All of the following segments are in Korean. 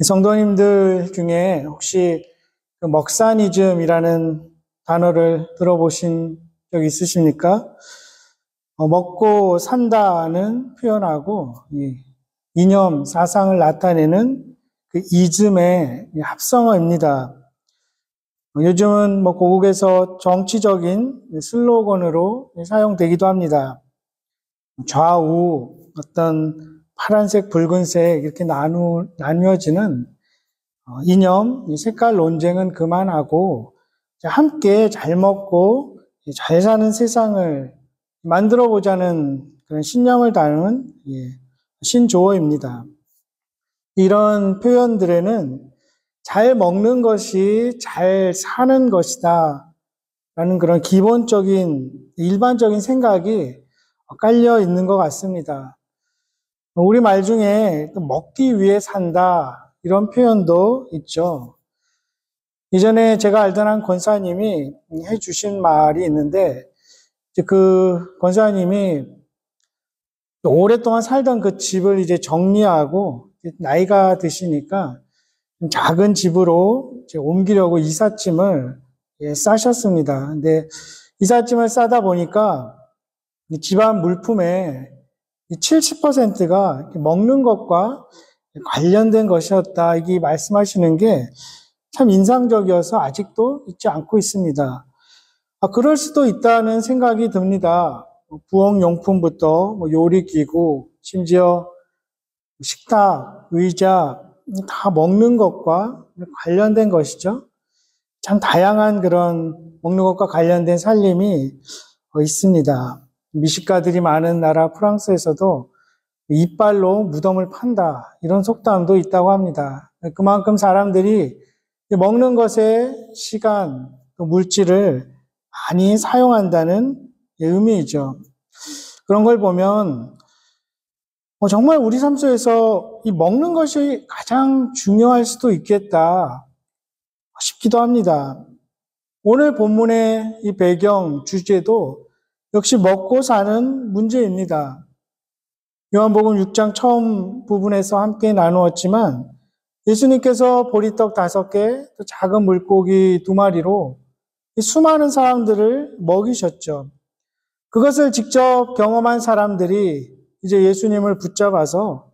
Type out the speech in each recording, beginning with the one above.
성도님들 중에 혹시 그 먹사니즘이라는 단어를 들어보신 적 있으십니까? 먹고 산다는 표현하고 이 이념, 사상을 나타내는 그 이즘의 합성어입니다. 요즘은 고국에서 정치적인 슬로건으로 사용되기도 합니다. 좌우 어떤 파란색, 붉은색 이렇게 나뉘어지는 이념, 색깔 논쟁은 그만하고 함께 잘 먹고 잘 사는 세상을 만들어 보자는 그런 신념을 담은 신조어입니다. 이런 표현들에는 잘 먹는 것이 잘 사는 것이다 라는 그런 기본적인 일반적인 생각이 깔려 있는 것 같습니다. 우리 말 중에 먹기 위해 산다 이런 표현도 있죠. 이전에 제가 알던 한 권사님이 해주신 말이 있는데, 그 권사님이 오랫동안 살던 그 집을 이제 정리하고 나이가 드시니까 작은 집으로 이제 옮기려고 이삿짐을 싸셨습니다. 근데 이삿짐을 싸다 보니까 집안 물품의 70%가 먹는 것과 관련된 것이었다. 이게 말씀하시는 게 참 인상적이어서 아직도 잊지 않고 있습니다. 그럴 수도 있다는 생각이 듭니다. 부엌용품부터 요리기구, 심지어 식탁, 의자, 다 먹는 것과 관련된 것이죠. 참 다양한 그런 먹는 것과 관련된 살림이 있습니다. 미식가들이 많은 나라 프랑스에서도 이빨로 무덤을 판다, 이런 속담도 있다고 합니다. 그만큼 사람들이 먹는 것에 시간, 물질을 많이 사용한다는 의미이죠. 그런 걸 보면 정말 우리 삶 속에서 이 먹는 것이 가장 중요할 수도 있겠다 싶기도 합니다. 오늘 본문의 이 배경 주제도 역시 먹고 사는 문제입니다. 요한복음 6장 처음 부분에서 함께 나누었지만 예수님께서 보리떡 5개, 또 작은 물고기 2마리로 수많은 사람들을 먹이셨죠. 그것을 직접 경험한 사람들이 이제 예수님을 붙잡아서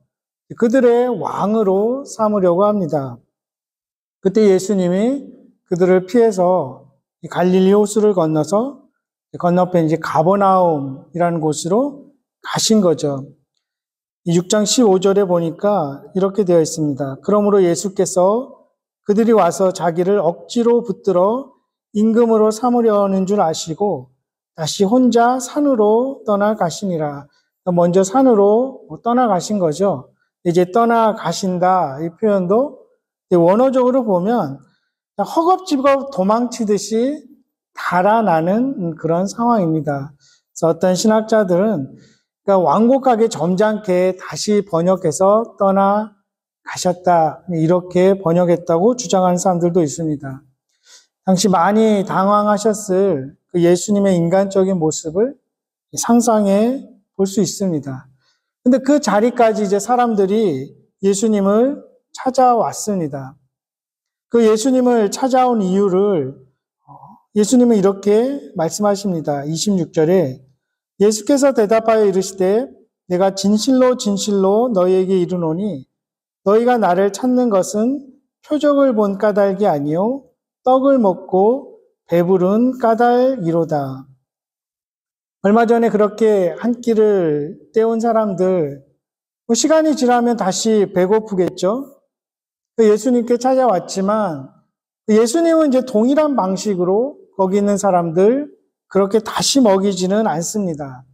그들의 왕으로 삼으려고 합니다. 그때 예수님이 그들을 피해서 갈릴리 호수를 건너서 건너편 이제 가버나움이라는 곳으로 가신 거죠. 6장 15절에 보니까 이렇게 되어 있습니다. 그러므로 예수께서 그들이 와서 자기를 억지로 붙들어 임금으로 삼으려는 줄 아시고 다시 혼자 산으로 떠나가시니라. 먼저 산으로 떠나가신 거죠. 이제 떠나가신다 이 표현도 원어적으로 보면 허겁지겁 도망치듯이 달아나는 그런 상황입니다. 그래서 어떤 신학자들은 그러니까 완곡하게 점잖게 다시 번역해서 떠나가셨다 이렇게 번역했다고 주장하는 사람들도 있습니다. 당시 많이 당황하셨을 그 예수님의 인간적인 모습을 상상해 볼 수 있습니다. 근데 그 자리까지 이제 사람들이 예수님을 찾아왔습니다. 그 예수님을 찾아온 이유를 예수님은 이렇게 말씀하십니다. 26절에 예수께서 대답하여 이르시되 내가 진실로 진실로 너희에게 이르노니 너희가 나를 찾는 것은 표적을 본 까닭이 아니요 떡을 먹고 배부른 까닭이로다. 얼마 전에 그렇게 한 끼를 때운 사람들 시간이 지나면 다시 배고프겠죠. 예수님께 찾아왔지만 예수님은 이제 동일한 방식으로 거기 있는 사람들 그렇게 다시 먹이지는 않습니다.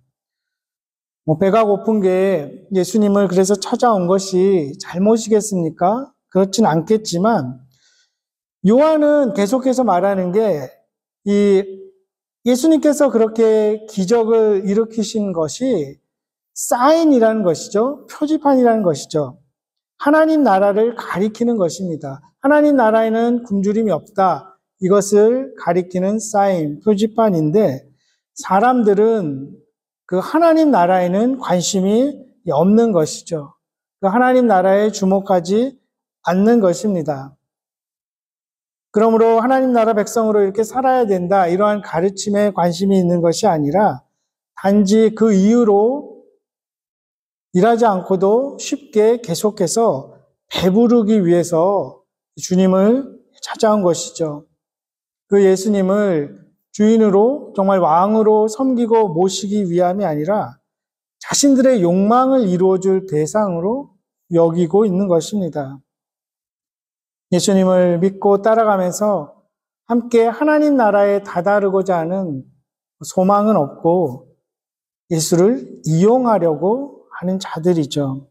배가 고픈 게 예수님을 그래서 찾아온 것이 잘못이겠습니까? 그렇진 않겠지만 요한은 계속해서 말하는 게 예수님께서 그렇게 기적을 일으키신 것이 사인이라는 것이죠. 표지판이라는 것이죠. 하나님 나라를 가리키는 것입니다. 하나님 나라에는 굶주림이 없다. 이것을 가리키는 사인, 표지판인데 사람들은 그 하나님 나라에는 관심이 없는 것이죠. 그 하나님 나라에 주목하지 않는 것입니다. 그러므로 하나님 나라 백성으로 이렇게 살아야 된다, 이러한 가르침에 관심이 있는 것이 아니라 단지 그 이유로 일하지 않고도 쉽게 계속해서 배부르기 위해서 주님을 찾아온 것이죠. 그 예수님을 주인으로, 정말 왕으로 섬기고 모시기 위함이 아니라 자신들의 욕망을 이루어줄 대상으로 여기고 있는 것입니다. 예수님을 믿고 따라가면서 함께 하나님 나라에 다다르고자 하는 소망은 없고 예수를 이용하려고 하는 자들이죠.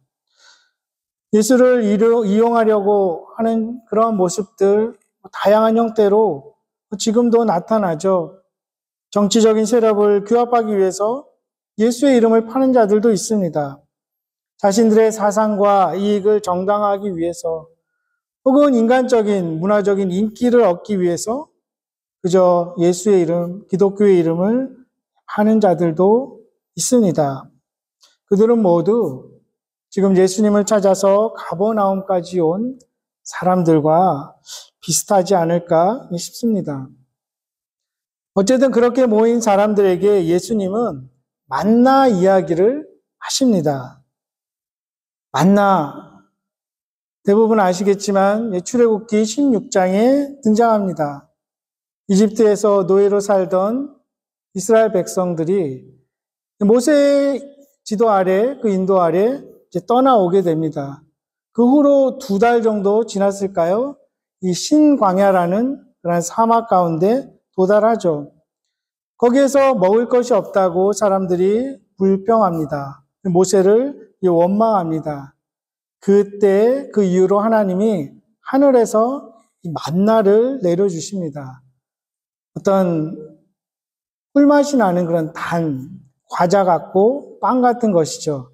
예수를 이용하려고 하는 그런 모습들, 다양한 형태로 지금도 나타나죠. 정치적인 세력을 규합하기 위해서 예수의 이름을 파는 자들도 있습니다. 자신들의 사상과 이익을 정당화하기 위해서, 혹은 인간적인, 문화적인 인기를 얻기 위해서 그저 예수의 이름, 기독교의 이름을 파는 자들도 있습니다. 그들은 모두 지금 예수님을 찾아서 가버나움까지 온 사람들과 비슷하지 않을까 싶습니다. 어쨌든 그렇게 모인 사람들에게 예수님은 만나 이야기를 하십니다. 만나, 대부분 아시겠지만 출애굽기 16장에 등장합니다. 이집트에서 노예로 살던 이스라엘 백성들이 모세의 지도 아래, 그 인도 아래 이제 떠나오게 됩니다. 그 후로 2달 정도 지났을까요? 이 신광야라는 그런 사막 가운데 도달하죠. 거기에서 먹을 것이 없다고 사람들이 불평합니다. 모세를 원망합니다. 그때 그 이후로 하나님이 하늘에서 이 만나를 내려주십니다. 어떤 꿀맛이 나는 그런 과자 같고 빵 같은 것이죠.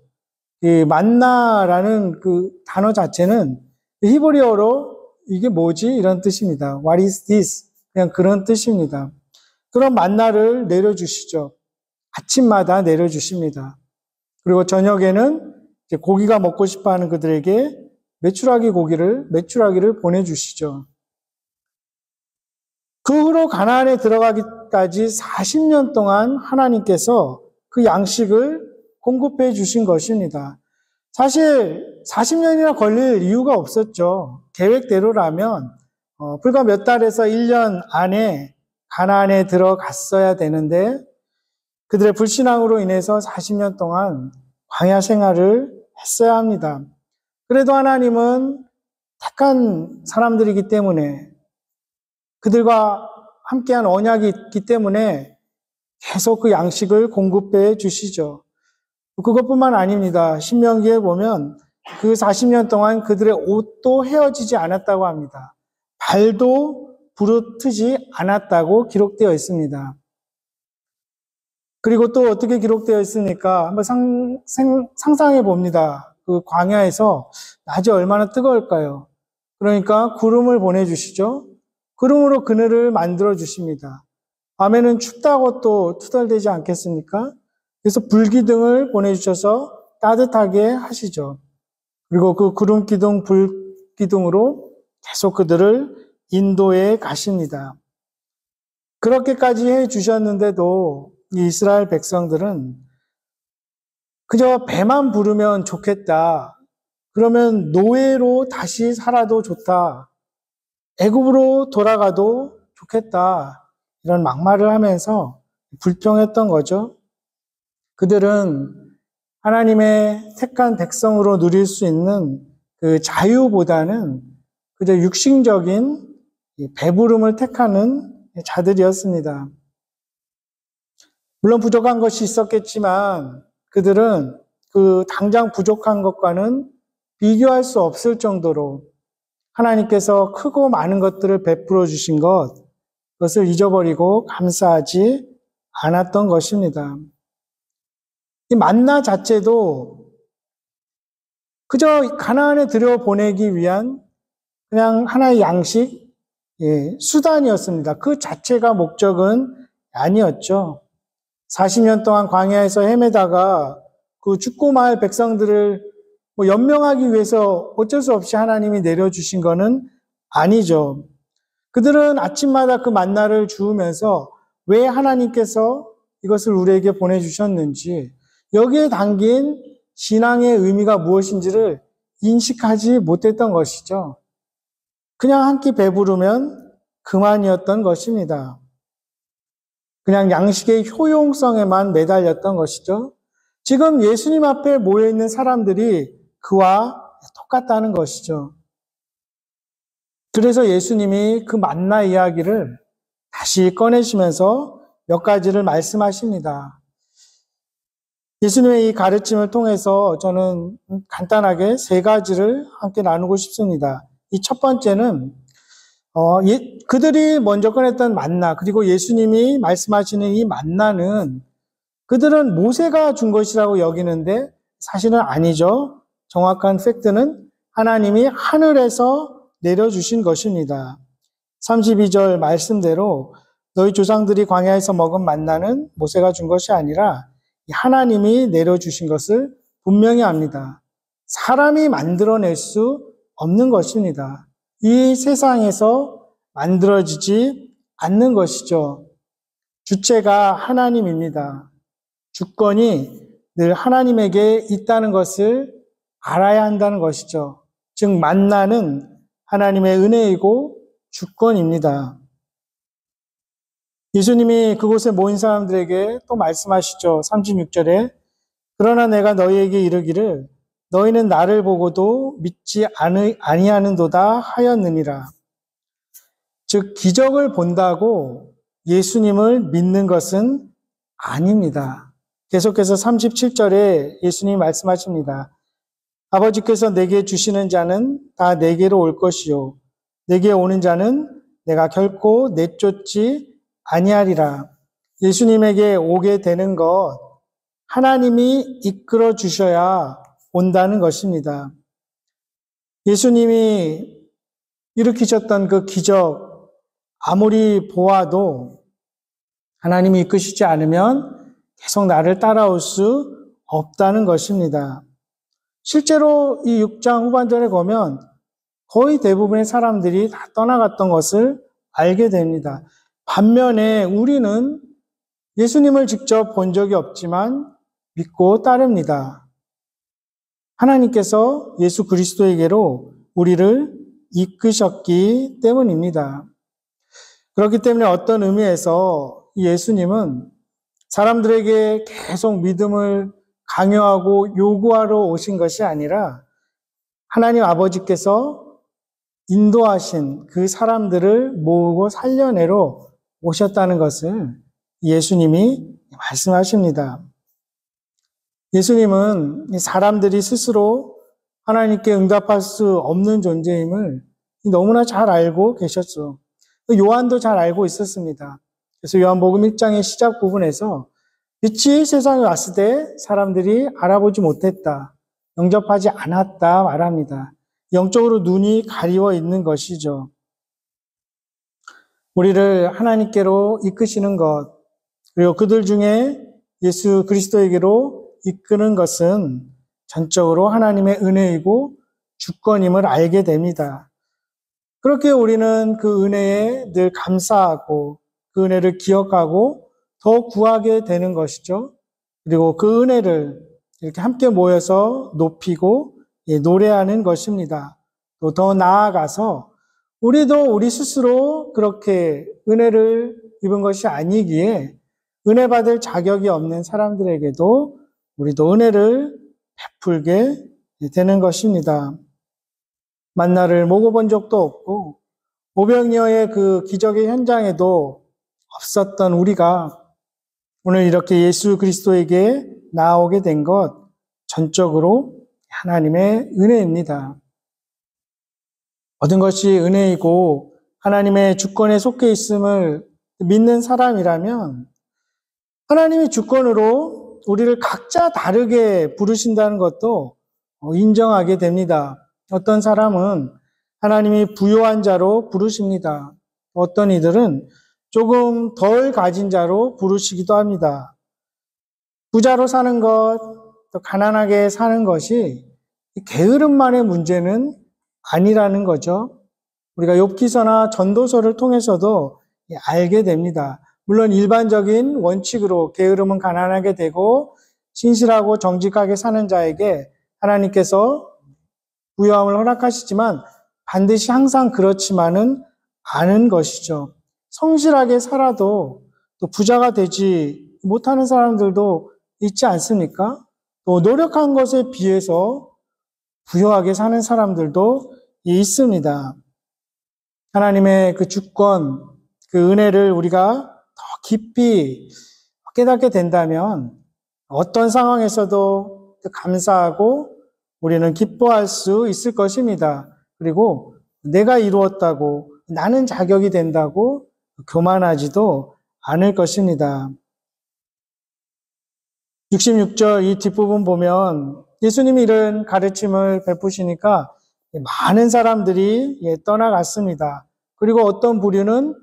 이 만나라는 그 단어 자체는 히브리어로 이게 뭐지? 이런 뜻입니다. What is this? 그냥 그런 뜻입니다. 그런 만나를 내려주시죠. 아침마다 내려주십니다. 그리고 저녁에는 이제 고기가 먹고 싶어 하는 그들에게 메추라기를 보내주시죠. 그 후로 가나안에 들어가기까지 40년 동안 하나님께서 그 양식을 공급해 주신 것입니다. 사실 40년이나 걸릴 이유가 없었죠. 계획대로라면 불과 몇 달에서 1년 안에 가나안에 들어갔어야 되는데 그들의 불신앙으로 인해서 40년 동안 광야 생활을 했어야 합니다. 그래도 하나님은 택한 사람들이기 때문에, 그들과 함께한 언약이 있기 때문에 계속 그 양식을 공급해 주시죠. 그것뿐만 아닙니다. 신명기에 보면 그 40년 동안 그들의 옷도 헤어지지 않았다고 합니다. 발도 부르트지 않았다고 기록되어 있습니다. 그리고 또 어떻게 기록되어 있습니까? 한번 상상해 봅니다. 그 광야에서 낮이 얼마나 뜨거울까요? 그러니까 구름을 보내주시죠. 구름으로 그늘을 만들어 주십니다. 밤에는 춥다고 또 투덜대지 않겠습니까? 그래서 불기둥을 보내주셔서 따뜻하게 하시죠. 그리고 그 구름기둥, 불기둥으로 계속 그들을 인도해 가십니다. 그렇게까지 해 주셨는데도 이 이스라엘 백성들은 그저 배만 부르면 좋겠다. 그러면 노예로 다시 살아도 좋다. 애굽으로 돌아가도 좋겠다. 이런 막말을 하면서 불평했던 거죠. 그들은 하나님의 택한 백성으로 누릴 수 있는 그 자유보다는 그저 육신적인 배부름을 택하는 자들이었습니다. 물론 부족한 것이 있었겠지만 그들은 그 당장 부족한 것과는 비교할 수 없을 정도로 하나님께서 크고 많은 것들을 베풀어 주신 그것을 잊어버리고 감사하지 않았던 것입니다. 이 만나 자체도 그저 가나안에 들여보내기 위한 그냥 하나의 양식, 수단이었습니다. 그 자체가 목적은 아니었죠. 40년 동안 광야에서 헤매다가 그 죽고 말 백성들을 뭐 연명하기 위해서 어쩔 수 없이 하나님이 내려주신 거는 아니죠. 그들은 아침마다 그 만나를 주우면서 왜 하나님께서 이것을 우리에게 보내주셨는지, 여기에 담긴 신앙의 의미가 무엇인지를 인식하지 못했던 것이죠. 그냥 한 끼 배부르면 그만이었던 것입니다. 그냥 양식의 효용성에만 매달렸던 것이죠. 지금 예수님 앞에 모여있는 사람들이 그와 똑같다는 것이죠. 그래서 예수님이 그 만나 이야기를 다시 꺼내시면서 몇 가지를 말씀하십니다. 예수님의 이 가르침을 통해서 저는 간단하게 세 가지를 함께 나누고 싶습니다. 이 첫 번째는 그들이 먼저 꺼냈던 만나, 그리고 예수님이 말씀하시는 이 만나는 그들은 모세가 준 것이라고 여기는데 사실은 아니죠. 정확한 팩트는 하나님이 하늘에서 내려주신 것입니다. 32절 말씀대로 너희 조상들이 광야에서 먹은 만나는 모세가 준 것이 아니라 하나님이 내려주신 것을 분명히 압니다. 사람이 만들어낼 수 없는 것입니다. 이 세상에서 만들어지지 않는 것이죠. 주체가 하나님입니다. 주권이 늘 하나님에게 있다는 것을 알아야 한다는 것이죠. 즉 만나는 하나님의 은혜이고 주권입니다. 예수님이 그곳에 모인 사람들에게 또 말씀하시죠. 36절에 그러나 내가 너희에게 이르기를 너희는 나를 보고도 믿지 아니하는도다 하였느니라. 즉 기적을 본다고 예수님을 믿는 것은 아닙니다. 계속해서 37절에 예수님이 말씀하십니다. 아버지께서 내게 주시는 자는 다 내게로 올 것이요 내게 오는 자는 내가 결코 내쫓지 아니하리라. 예수님에게 오게 되는 것 하나님이 이끌어 주셔야 온다는 것입니다. 예수님이 일으키셨던 그 기적 아무리 보아도 하나님이 이끄시지 않으면 계속 나를 따라올 수 없다는 것입니다. 실제로 이 6장 후반절에 보면 거의 대부분의 사람들이 다 떠나갔던 것을 알게 됩니다. 반면에 우리는 예수님을 직접 본 적이 없지만 믿고 따릅니다. 하나님께서 예수 그리스도에게로 우리를 이끄셨기 때문입니다. 그렇기 때문에 어떤 의미에서 예수님은 사람들에게 계속 믿음을 강요하고 요구하러 오신 것이 아니라 하나님 아버지께서 인도하신 그 사람들을 모으고 살려내러 오셨다는 것을 예수님이 말씀하십니다. 예수님은 사람들이 스스로 하나님께 응답할 수 없는 존재임을 너무나 잘 알고 계셨죠. 요한도 잘 알고 있었습니다. 그래서 요한복음 1장의 시작 부분에서 빛이 세상에 왔을 때 사람들이 알아보지 못했다, 영접하지 않았다 말합니다. 영적으로 눈이 가리워 있는 것이죠. 우리를 하나님께로 이끄시는 것, 그리고 그들 중에 예수 그리스도에게로 이끄는 것은 전적으로 하나님의 은혜이고 주권임을 알게 됩니다. 그렇게 우리는 그 은혜에 늘 감사하고 그 은혜를 기억하고 더 구하게 되는 것이죠. 그리고 그 은혜를 이렇게 함께 모여서 높이고 노래하는 것입니다. 또 더 나아가서 우리도 우리 스스로 그렇게 은혜를 입은 것이 아니기에 은혜 받을 자격이 없는 사람들에게도 우리도 은혜를 베풀게 되는 것입니다. 만나를 먹어본 적도 없고 오병이어의 그 기적의 현장에도 없었던 우리가 오늘 이렇게 예수 그리스도에게 나오게 된 것 전적으로 하나님의 은혜입니다. 모든 것이 은혜이고 하나님의 주권에 속해 있음을 믿는 사람이라면 하나님의 주권으로 우리를 각자 다르게 부르신다는 것도 인정하게 됩니다. 어떤 사람은 하나님이 부요한 자로 부르십니다. 어떤 이들은 조금 덜 가진 자로 부르시기도 합니다. 부자로 사는 것, 또 가난하게 사는 것이 게으름만의 문제는 아니라는 거죠. 우리가 욥기서나 전도서를 통해서도 알게 됩니다. 물론 일반적인 원칙으로 게으름은 가난하게 되고 신실하고 정직하게 사는 자에게 하나님께서 부유함을 허락하시지만 반드시 항상 그렇지만은 않은 것이죠. 성실하게 살아도 또 부자가 되지 못하는 사람들도 있지 않습니까? 또 노력한 것에 비해서 부유하게 사는 사람들도 있습니다. 하나님의 그 주권, 그 은혜를 우리가 더 깊이 깨닫게 된다면 어떤 상황에서도 감사하고 우리는 기뻐할 수 있을 것입니다. 그리고 내가 이루었다고, 나는 자격이 된다고 교만하지도 않을 것입니다. 66절 이 뒷부분 보면 예수님이 이런 가르침을 베푸시니까 많은 사람들이 떠나갔습니다. 그리고 어떤 부류는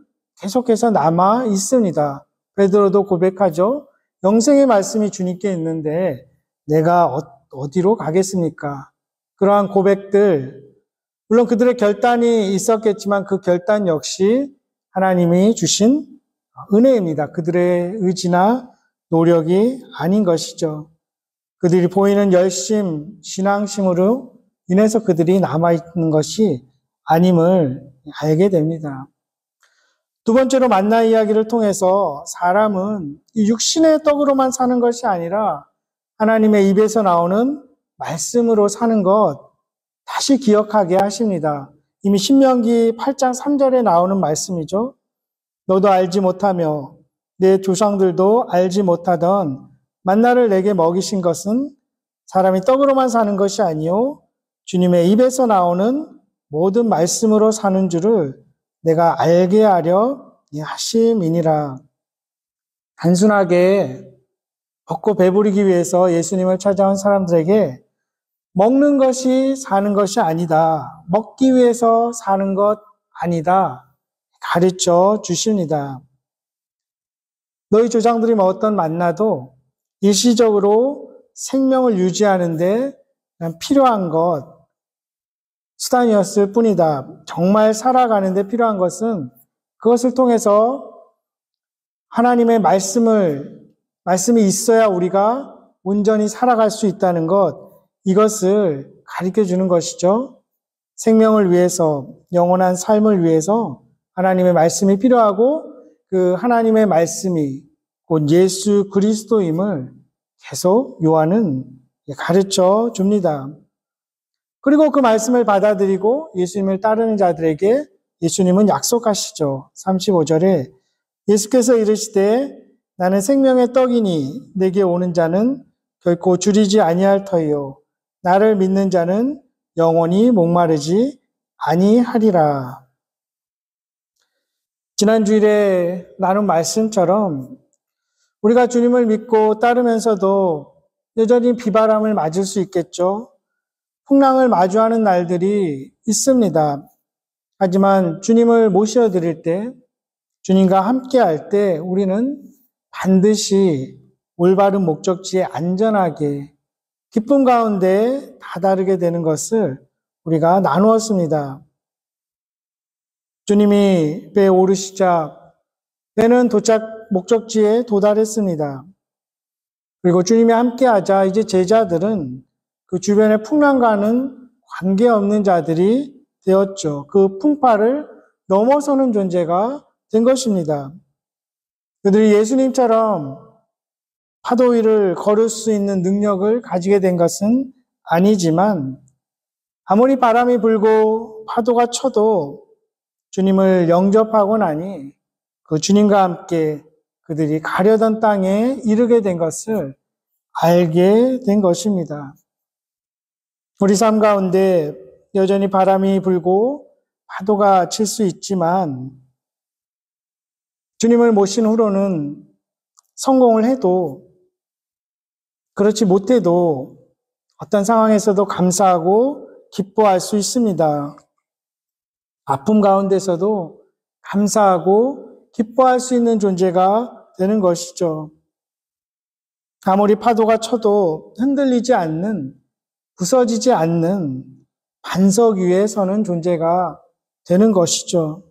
계속해서 남아 있습니다. 베드로도 고백하죠. 영생의 말씀이 주님께 있는데 내가 어디로 가겠습니까? 그러한 고백들, 물론 그들의 결단이 있었겠지만 그 결단 역시 하나님이 주신 은혜입니다. 그들의 의지나 노력이 아닌 것이죠. 그들이 보이는 열심, 신앙심으로 인해서 그들이 남아있는 것이 아님을 알게 됩니다. 두 번째로 만나 이야기를 통해서 사람은 이 육신의 떡으로만 사는 것이 아니라 하나님의 입에서 나오는 말씀으로 사는 것 다시 기억하게 하십니다. 이미 신명기 8장 3절에 나오는 말씀이죠. 너도 알지 못하며 내 조상들도 알지 못하던 만나를 내게 먹이신 것은 사람이 떡으로만 사는 것이 아니요 주님의 입에서 나오는 모든 말씀으로 사는 줄을 내가 알게 하려 하심이니라. 단순하게 먹고 배부르기 위해서 예수님을 찾아온 사람들에게 먹는 것이 사는 것이 아니다. 먹기 위해서 사는 것 아니다. 가르쳐 주십니다. 너희 조상들이 먹었던 만나도 일시적으로 생명을 유지하는데 필요한 것, 수단이었을 뿐이다. 정말 살아가는데 필요한 것은 그것을 통해서 하나님의 말씀이 있어야 우리가 온전히 살아갈 수 있다는 것, 이것을 가르쳐 주는 것이죠. 생명을 위해서, 영원한 삶을 위해서 하나님의 말씀이 필요하고 그 하나님의 말씀이 곧 예수 그리스도임을 계속 요한은 가르쳐 줍니다. 그리고 그 말씀을 받아들이고 예수님을 따르는 자들에게 예수님은 약속하시죠. 35절에 예수께서 이르시되 나는 생명의 떡이니 내게 오는 자는 결코 줄이지 아니할 터이요 나를 믿는 자는 영원히 목마르지 아니하리라. 지난 주일에 나눈 말씀처럼 우리가 주님을 믿고 따르면서도 여전히 비바람을 맞을 수 있겠죠. 풍랑을 마주하는 날들이 있습니다. 하지만 주님을 모셔드릴 때, 주님과 함께 할 때 우리는 반드시 올바른 목적지에 안전하게 기쁨 가운데 다다르게 되는 것을 우리가 나누었습니다. 주님이 배에 오르시자 배는 목적지에 도달했습니다. 그리고 주님이 함께 하자 이제 제자들은 그 주변의 풍랑과는 관계없는 자들이 되었죠. 그 풍파를 넘어서는 존재가 된 것입니다. 그들이 예수님처럼 파도 위를 걸을 수 있는 능력을 가지게 된 것은 아니지만 아무리 바람이 불고 파도가 쳐도 주님을 영접하고 나니 그 주님과 함께 그들이 가려던 땅에 이르게 된 것을 알게 된 것입니다. 우리 삶 가운데 여전히 바람이 불고 파도가 칠 수 있지만 주님을 모신 후로는 성공을 해도 그렇지 못해도 어떤 상황에서도 감사하고 기뻐할 수 있습니다. 아픔 가운데서도 감사하고 기뻐할 수 있는 존재가 되는 것이죠. 아무리 파도가 쳐도 흔들리지 않는 부서지지 않는 반석 위에 서는 존재가 되는 것이죠.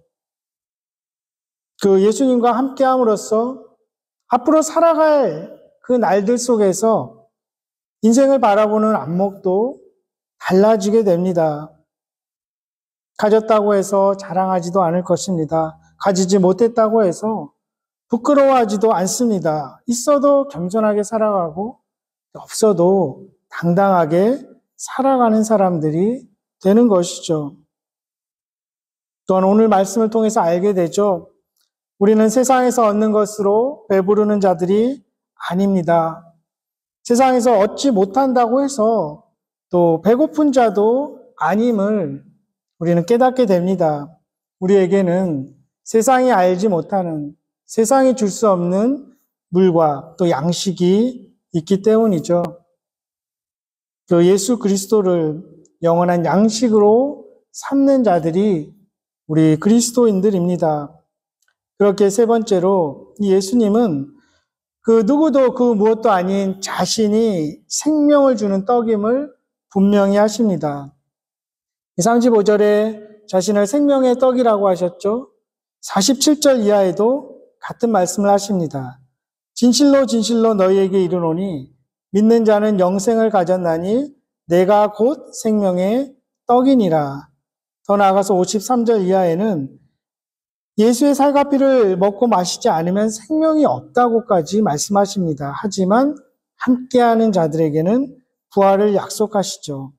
그 예수님과 함께 함으로써 앞으로 살아갈 그 날들 속에서 인생을 바라보는 안목도 달라지게 됩니다. 가졌다고 해서 자랑하지도 않을 것입니다. 가지지 못했다고 해서 부끄러워하지도 않습니다. 있어도 겸손하게 살아가고 없어도 당당하게 살아가는 사람들이 되는 것이죠. 또한 오늘 말씀을 통해서 알게 되죠. 우리는 세상에서 얻는 것으로 배부르는 자들이 아닙니다. 세상에서 얻지 못한다고 해서 또 배고픈 자도 아님을 우리는 깨닫게 됩니다. 우리에게는 세상이 알지 못하는, 세상이 줄 수 없는 물과 또 양식이 있기 때문이죠. 그 예수 그리스도를 영원한 양식으로 삼는 자들이 우리 그리스도인들입니다. 그렇게 세 번째로 이 예수님은 그 누구도 그 무엇도 아닌 자신이 생명을 주는 떡임을 분명히 하십니다. 35절에 자신을 생명의 떡이라고 하셨죠. 47절 이하에도 같은 말씀을 하십니다. 진실로 진실로 너희에게 이르노니 믿는 자는 영생을 가졌나니 내가 곧 생명의 떡이니라. 더 나아가서 53절 이하에는 예수의 살과 피를 먹고 마시지 않으면 생명이 없다고까지 말씀하십니다. 하지만 함께하는 자들에게는 부활을 약속하시죠.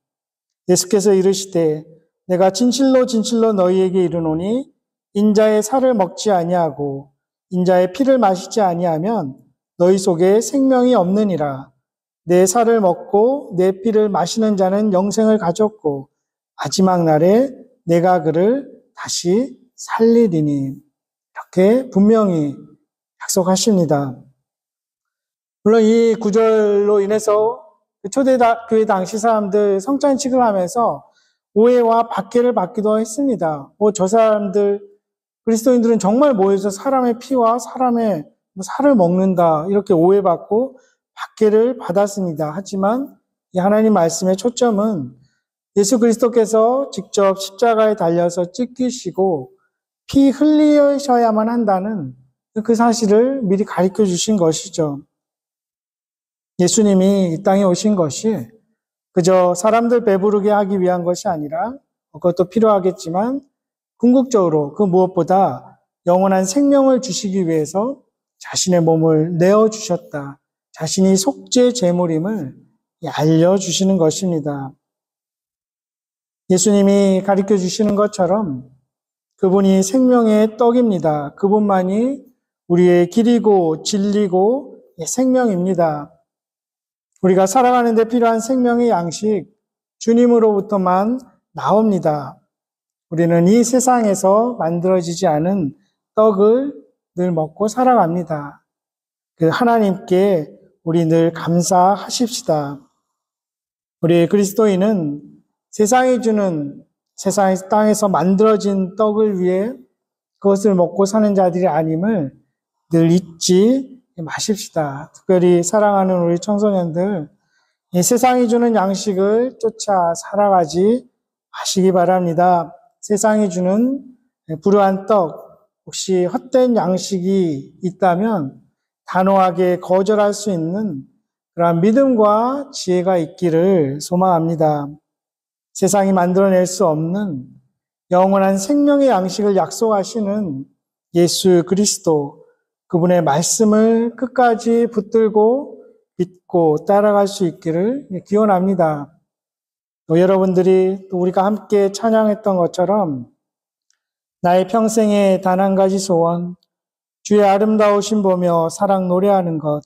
예수께서 이르시되 내가 진실로 진실로 너희에게 이르노니 인자의 살을 먹지 아니하고 인자의 피를 마시지 아니하면 너희 속에 생명이 없느니라. 내 살을 먹고 내 피를 마시는 자는 영생을 가졌고 마지막 날에 내가 그를 다시 살리리니. 이렇게 분명히 약속하십니다. 물론 이 구절로 인해서 초대교회 당시 사람들 성찬식을 하면서 오해와 박해를 받기도 했습니다. 저 사람들, 그리스도인들은 정말 모여서 사람의 피와 사람의 살을 먹는다. 이렇게 오해받고 박해를 받았습니다. 하지만 이 하나님 말씀의 초점은 예수 그리스도께서 직접 십자가에 달려서 찢기시고 피 흘리셔야만 한다는 그 사실을 미리 가르쳐 주신 것이죠. 예수님이 이 땅에 오신 것이 그저 사람들 배부르게 하기 위한 것이 아니라 그것도 필요하겠지만 궁극적으로 그 무엇보다 영원한 생명을 주시기 위해서 자신의 몸을 내어주셨다. 자신이 속죄 제물임을 알려주시는 것입니다. 예수님이 가르쳐 주시는 것처럼 그분이 생명의 떡입니다. 그분만이 우리의 길이고 진리고 생명입니다. 우리가 살아가는 데 필요한 생명의 양식, 주님으로부터만 나옵니다. 우리는 이 세상에서 만들어지지 않은 떡을 늘 먹고 살아갑니다. 그 하나님께 우리 늘 감사하십시다. 우리 그리스도인은 세상이 주는 세상 땅에서 만들어진 떡을 위해 그것을 먹고 사는 자들이 아님을 늘 잊지 마십시다. 특별히 사랑하는 우리 청소년들, 이 세상이 주는 양식을 쫓아 살아가지 마시기 바랍니다. 세상이 주는 불우한 떡, 혹시 헛된 양식이 있다면 단호하게 거절할 수 있는 그러한 믿음과 지혜가 있기를 소망합니다. 세상이 만들어낼 수 없는 영원한 생명의 양식을 약속하시는 예수 그리스도, 그분의 말씀을 끝까지 붙들고 믿고 따라갈 수 있기를 기원합니다. 또 여러분들이 또 우리가 함께 찬양했던 것처럼 나의 평생에 단 한 가지 소원, 주의 아름다우신 보며 사랑 노래하는 것,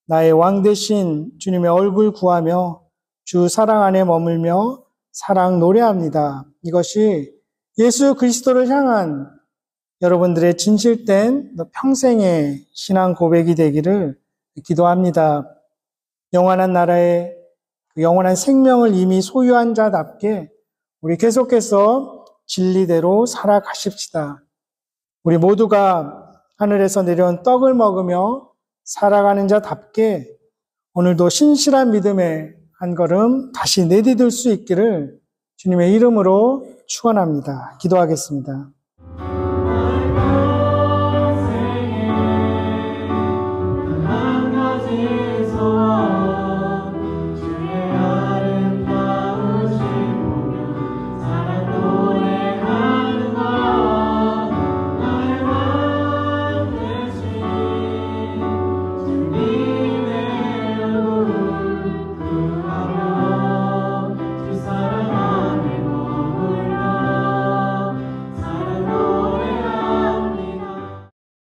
나의 왕 되신 주님의 얼굴 구하며 주 사랑 안에 머물며 사랑 노래합니다. 이것이 예수 그리스도를 향한 여러분들의 진실된 평생의 신앙 고백이 되기를 기도합니다. 영원한 나라에 영원한 생명을 이미 소유한 자답게 우리 계속해서 진리대로 살아가십시다. 우리 모두가 하늘에서 내려온 떡을 먹으며 살아가는 자답게 오늘도 신실한 믿음에 한 걸음 다시 내디딜 수 있기를 주님의 이름으로 축원합니다. 기도하겠습니다.